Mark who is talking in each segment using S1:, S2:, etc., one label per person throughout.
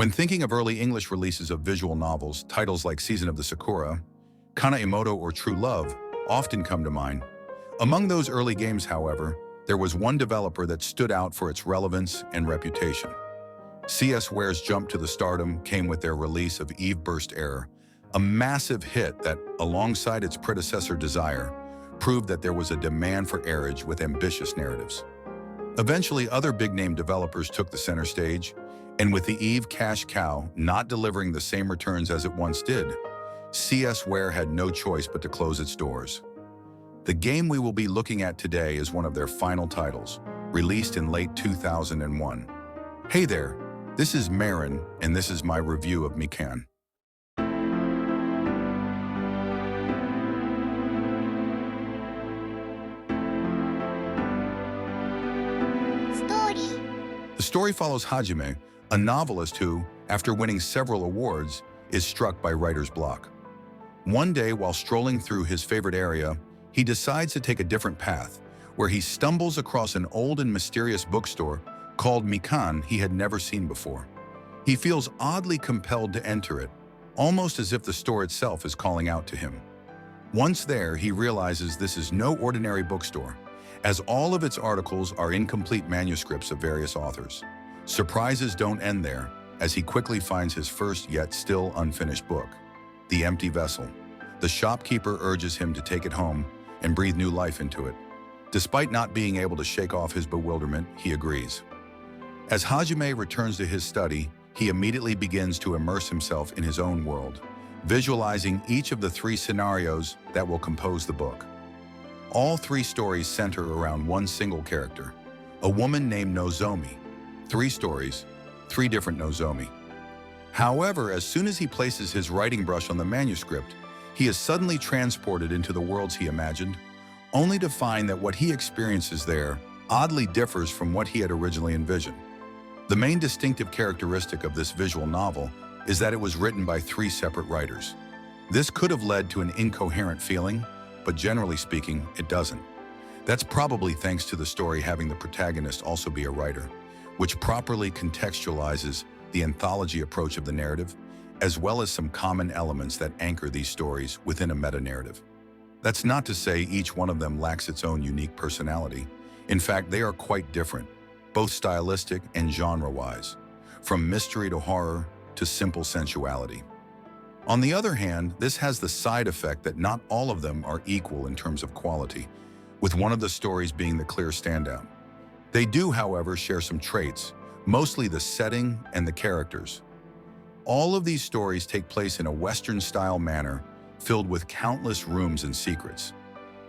S1: When thinking of early English releases of visual novels, titles like Season of the Sakura, Kana Emoto, or True Love often come to mind. Among those early games, however, there was one developer that stood out for its relevance and reputation. CS Ware's jump to the stardom came with their release of Eve Burst Error, a massive hit that, alongside its predecessor Desire, proved that there was a demand for airage with ambitious narratives. Eventually, other big-name developers took the center stage, and with the Eve cash cow not delivering the same returns as it once did, CS Ware had no choice but to close its doors. The game we will be looking at today is one of their final titles, released in late 2001. Hey there, this is Marin, and this is my review of Mikan. The story follows Hajime, a novelist who, after winning several awards, is struck by writer's block. One day, while strolling through his favorite area, he decides to take a different path, where he stumbles across an old and mysterious bookstore called Mikan he had never seen before. He feels oddly compelled to enter it, almost as if the store itself is calling out to him. Once there, he realizes this is no ordinary bookstore, as all of its articles are incomplete manuscripts of various authors. Surprises don't end there, as he quickly finds his first yet still unfinished book, The Empty Vessel. The shopkeeper urges him to take it home and breathe new life into it. Despite not being able to shake off his bewilderment, he agrees. As Hajime returns to his study, he immediately begins to immerse himself in his own world, visualizing each of the 3 scenarios that will compose the book. All 3 stories center around one single character, a woman named Nozomi. 3 stories, 3 different Nozomi. However, as soon as he places his writing brush on the manuscript, he is suddenly transported into the worlds he imagined, only to find that what he experiences there oddly differs from what he had originally envisioned. The main distinctive characteristic of this visual novel is that it was written by 3 separate writers. This could have led to an incoherent feeling, but generally speaking, it doesn't. That's probably thanks to the story having the protagonist also be a writer, which properly contextualizes the anthology approach of the narrative, as well as some common elements that anchor these stories within a meta-narrative. That's not to say each one of them lacks its own unique personality. In fact, they are quite different, both stylistic and genre-wise, from mystery to horror to simple sensuality. On the other hand, this has the side effect that not all of them are equal in terms of quality, with one of the stories being the clear standout. They do, however, share some traits, mostly the setting and the characters. All of these stories take place in a Western-style manner, filled with countless rooms and secrets.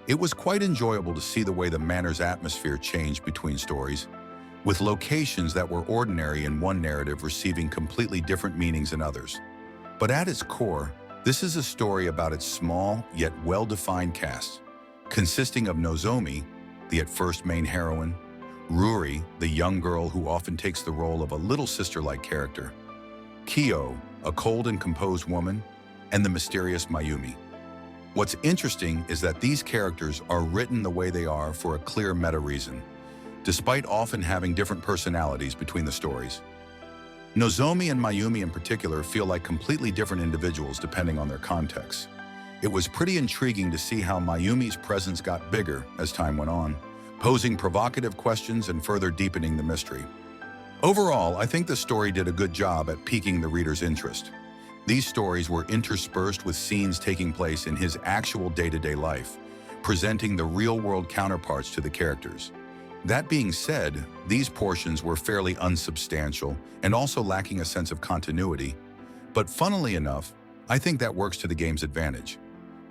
S1: It was quite enjoyable to see the way the manor's atmosphere changed between stories, with locations that were ordinary in one narrative receiving completely different meanings in others. But at its core, this is a story about its small yet well-defined cast, consisting of Nozomi, the at first main heroine, Ruri, the young girl who often takes the role of a little sister-like character, Kyo, a cold and composed woman, and the mysterious Mayumi. What's interesting is that these characters are written the way they are for a clear meta reason, despite often having different personalities between the stories. Nozomi and Mayumi in particular feel like completely different individuals depending on their context. It was pretty intriguing to see how Mayumi's presence got bigger as time went on, posing provocative questions and further deepening the mystery. Overall, I think the story did a good job at piquing the reader's interest. These stories were interspersed with scenes taking place in his actual day-to-day life, presenting the real-world counterparts to the characters. That being said, these portions were fairly unsubstantial and also lacking a sense of continuity, but funnily enough, I think that works to the game's advantage.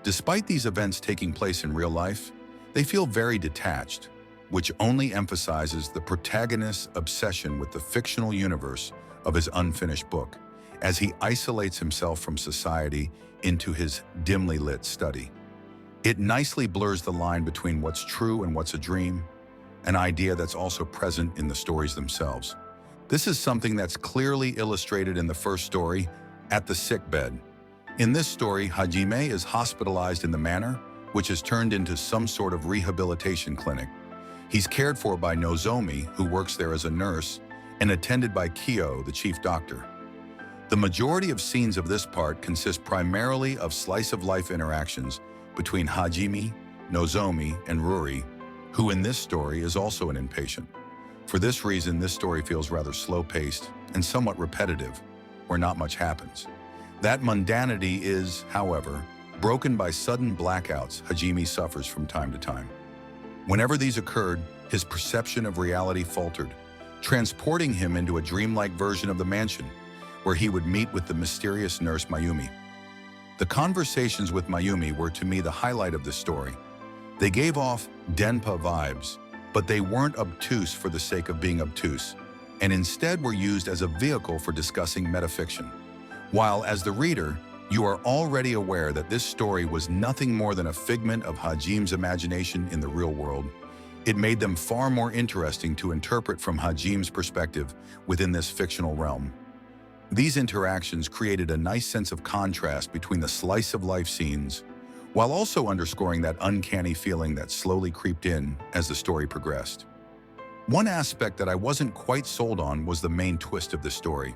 S1: Despite these events taking place in real life, they feel very detached, which only emphasizes the protagonist's obsession with the fictional universe of his unfinished book, as he isolates himself from society into his dimly lit study. It nicely blurs the line between what's true and what's a dream, an idea that's also present in the stories themselves. This is something that's clearly illustrated in the first story, At the Sickbed. In this story, Hajime is hospitalized in the manor, which is turned into some sort of rehabilitation clinic. He's cared for by Nozomi, who works there as a nurse, and attended by Kyo, the chief doctor. The majority of scenes of this part consist primarily of slice-of-life interactions between Hajime, Nozomi, and Ruri, who in this story is also an impatient. For this reason, this story feels rather slow-paced and somewhat repetitive, where not much happens. That mundanity is, however, broken by sudden blackouts Hajime suffers from time to time. Whenever these occurred, his perception of reality faltered, transporting him into a dreamlike version of the mansion, where he would meet with the mysterious nurse Mayumi. The conversations with Mayumi were to me the highlight of this story. They gave off Denpa vibes, but they weren't obtuse for the sake of being obtuse, and instead were used as a vehicle for discussing metafiction. While, as the reader, you are already aware that this story was nothing more than a figment of Hajime's imagination in the real world, it made them far more interesting to interpret from Hajime's perspective within this fictional realm. These interactions created a nice sense of contrast between the slice-of-life scenes, while also underscoring that uncanny feeling that slowly creeped in as the story progressed. One aspect that I wasn't quite sold on was the main twist of the story.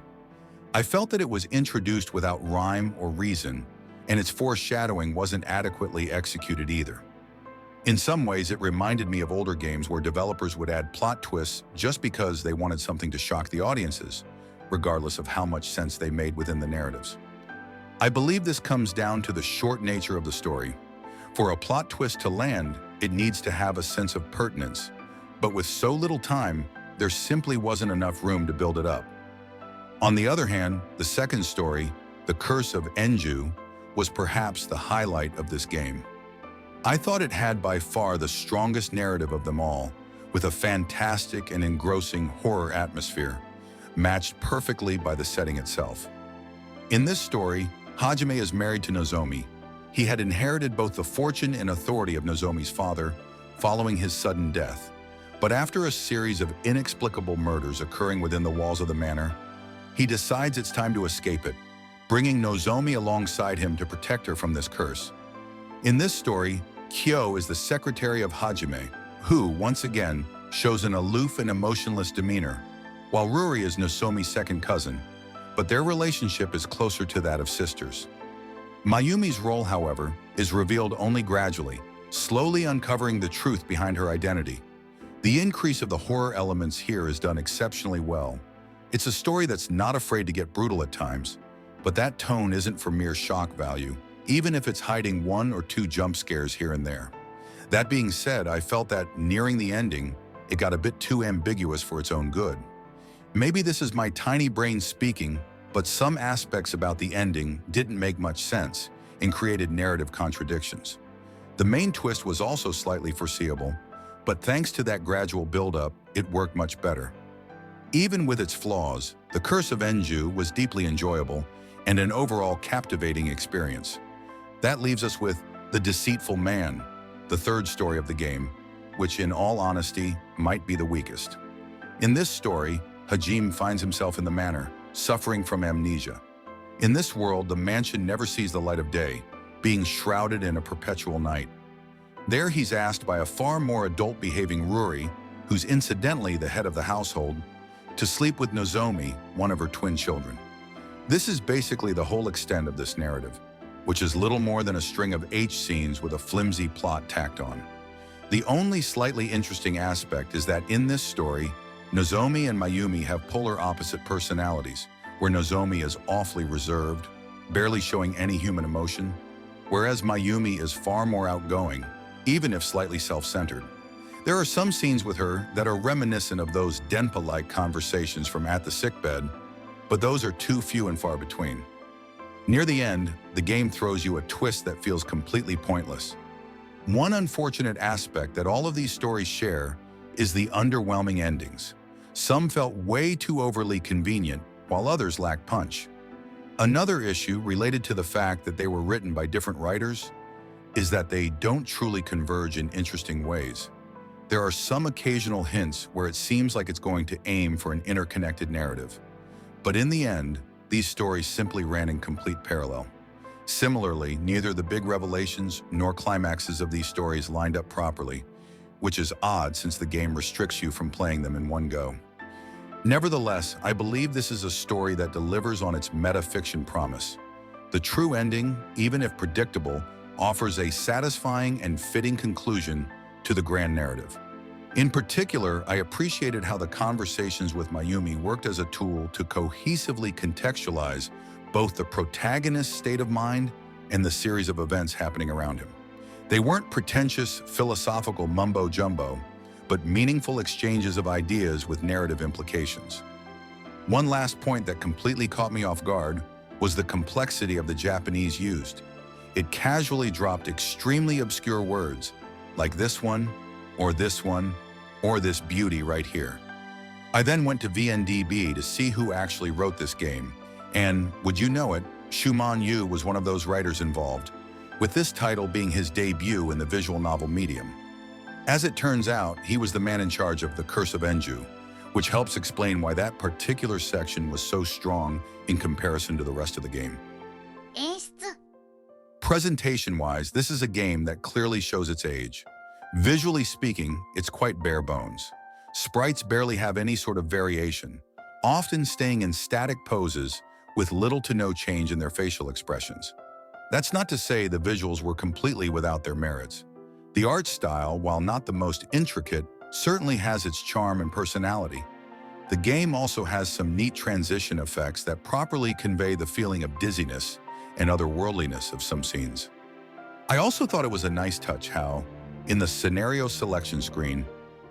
S1: I felt that it was introduced without rhyme or reason, and its foreshadowing wasn't adequately executed either. In some ways, it reminded me of older games where developers would add plot twists just because they wanted something to shock the audiences, regardless of how much sense they made within the narratives. I believe this comes down to the short nature of the story. For a plot twist to land, it needs to have a sense of pertinence, but with so little time, there simply wasn't enough room to build it up. On the other hand, the second story, The Curse of Enju, was perhaps the highlight of this game. I thought it had by far the strongest narrative of them all, with a fantastic and engrossing horror atmosphere, matched perfectly by the setting itself. In this story, Hajime is married to Nozomi. He had inherited both the fortune and authority of Nozomi's father following his sudden death. But after a series of inexplicable murders occurring within the walls of the manor, he decides it's time to escape it, bringing Nozomi alongside him to protect her from this curse. In this story, Kyo is the secretary of Hajime, who, once again, shows an aloof and emotionless demeanor, while Ruri is Nozomi's second cousin, but their relationship is closer to that of sisters. Mayumi's role, however, is revealed only gradually, slowly uncovering the truth behind her identity. The increase of the horror elements here is done exceptionally well. It's a story that's not afraid to get brutal at times, but that tone isn't for mere shock value, even if it's hiding one or two jump scares here and there. That being said, I felt that nearing the ending, it got a bit too ambiguous for its own good. Maybe this is my tiny brain speaking, but some aspects about the ending didn't make much sense and created narrative contradictions. The main twist was also slightly foreseeable, but thanks to that gradual build-up, it worked much better. Even with its flaws, The Curse of Enju was deeply enjoyable and an overall captivating experience. That leaves us with The Deceitful Man, the third story of the game, which in all honesty might be the weakest. In this story, Hajime finds himself in the manor, suffering from amnesia. In this world, the mansion never sees the light of day, being shrouded in a perpetual night. There he's asked by a far more adult-behaving Ruri, who's incidentally the head of the household, to sleep with Nozomi, one of her twin children. This is basically the whole extent of this narrative, which is little more than a string of H scenes with a flimsy plot tacked on. The only slightly interesting aspect is that in this story, Nozomi and Mayumi have polar opposite personalities, where Nozomi is awfully reserved, barely showing any human emotion, whereas Mayumi is far more outgoing, even if slightly self-centered. There are some scenes with her that are reminiscent of those Denpa-like conversations from At the Sickbed, but those are too few and far between. Near the end, the game throws you a twist that feels completely pointless. One unfortunate aspect that all of these stories share is the underwhelming endings. Some felt way too overly convenient, while others lacked punch. Another issue related to the fact that they were written by different writers is that they don't truly converge in interesting ways. There are some occasional hints where it seems like it's going to aim for an interconnected narrative. But in the end, these stories simply ran in complete parallel. Similarly, neither the big revelations nor climaxes of these stories lined up properly, which is odd since the game restricts you from playing them in one go. Nevertheless, I believe this is a story that delivers on its metafiction promise. The true ending, even if predictable, offers a satisfying and fitting conclusion to the grand narrative. In particular, I appreciated how the conversations with Mayumi worked as a tool to cohesively contextualize both the protagonist's state of mind and the series of events happening around him. They weren't pretentious, philosophical mumbo-jumbo, but meaningful exchanges of ideas with narrative implications. One last point that completely caught me off guard was the complexity of the Japanese used. It casually dropped extremely obscure words, like this one, or this beauty right here. I then went to VNDB to see who actually wrote this game, and, would you know it, Shumon Yuu was one of those writers involved, with this title being his debut in the visual novel medium. As it turns out, he was the man in charge of The Curse of Enju, which helps explain why that particular section was so strong in comparison to the rest of the game. Presentation-wise, this is a game that clearly shows its age. Visually speaking, it's quite bare bones. Sprites barely have any sort of variation, often staying in static poses with little to no change in their facial expressions. That's not to say the visuals were completely without their merits. The art style, while not the most intricate, certainly has its charm and personality. The game also has some neat transition effects that properly convey the feeling of dizziness and otherworldliness of some scenes. I also thought it was a nice touch how, in the scenario selection screen,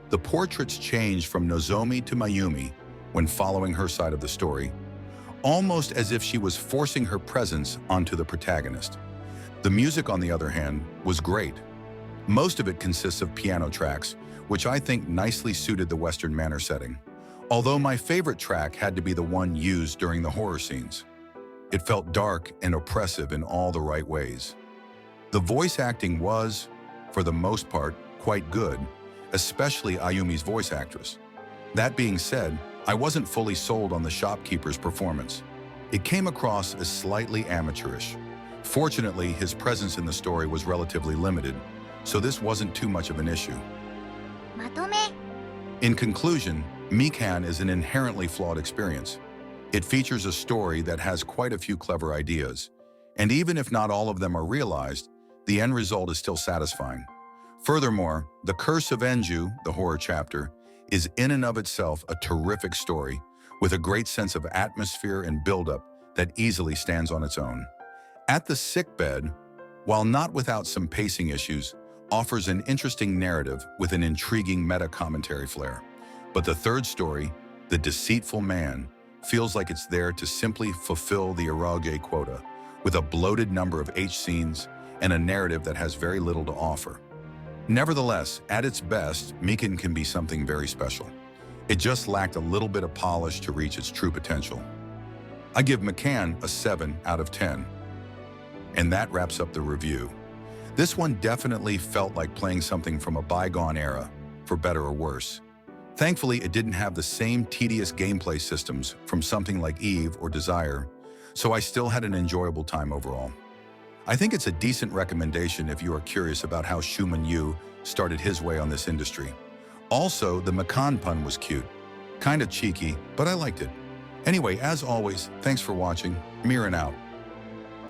S1: the portraits changed from Nozomi to Mayumi when following her side of the story, almost as if she was forcing her presence onto the protagonist. The music, on the other hand, was great. Most of it consists of piano tracks, which I think nicely suited the Western manner setting. Although my favorite track had to be the one used during the horror scenes. It felt dark and oppressive in all the right ways. The voice acting was, for the most part, quite good, especially Ayumi's voice actress. That being said, I wasn't fully sold on the shopkeeper's performance. It came across as slightly amateurish. Fortunately, his presence in the story was relatively limited, so this wasn't too much of an issue. In conclusion, Mikan is an inherently flawed experience. It features a story that has quite a few clever ideas, and even if not all of them are realized, the end result is still satisfying. Furthermore, The Curse of Enju, the horror chapter, is in and of itself a terrific story with a great sense of atmosphere and buildup that easily stands on its own. At the Sickbed, while not without some pacing issues, offers an interesting narrative with an intriguing meta-commentary flair. But the third story, The Deceitful Man, feels like it's there to simply fulfill the eroge quota, with a bloated number of H scenes and a narrative that has very little to offer. Nevertheless, at its best, Mikan can be something very special. It just lacked a little bit of polish to reach its true potential. I give Mikan a 7 out of 10. And that wraps up the review. This one definitely felt like playing something from a bygone era, for better or worse. Thankfully, it didn't have the same tedious gameplay systems from something like Eve or Desire, so I still had an enjoyable time overall. I think it's a decent recommendation if you are curious about how Shumon Yuu started his way on this industry. Also, the Mikan pun was cute. Kinda cheeky, but I liked it. Anyway, as always, thanks for watching. Miran out.